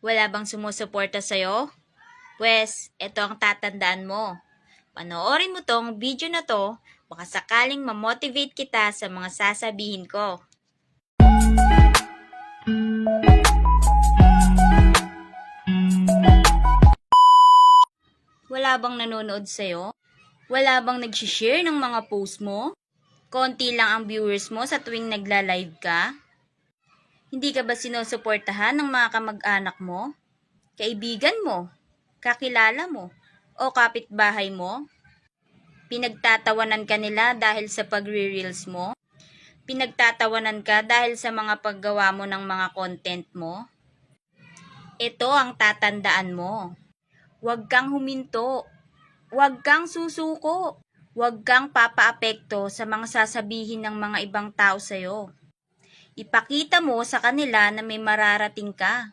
Wala bang sumusuporta sa'yo? Pwes, ito ang tatandaan mo. Panoorin mo tong video na to, baka sakaling ma-motivate kita sa mga sasabihin ko. Wala bang nanonood sa'yo? Wala bang nag-share ng mga post mo? Konti lang ang viewers mo sa tuwing nagla-live ka? Hindi ka ba sinusuportahan ng mga kamag-anak mo? Kaibigan mo? Kakilala mo? O kapitbahay mo? Pinagtatawanan ka nila dahil sa pagre-reels mo? Pinagtatawanan ka dahil sa mga paggawa mo ng mga content mo? Ito ang tatandaan mo. Huwag kang huminto. Huwag kang susuko. Huwag kang papaapekto sa mga sasabihin ng mga ibang tao sa'yo. Ipakita mo sa kanila na may mararating ka.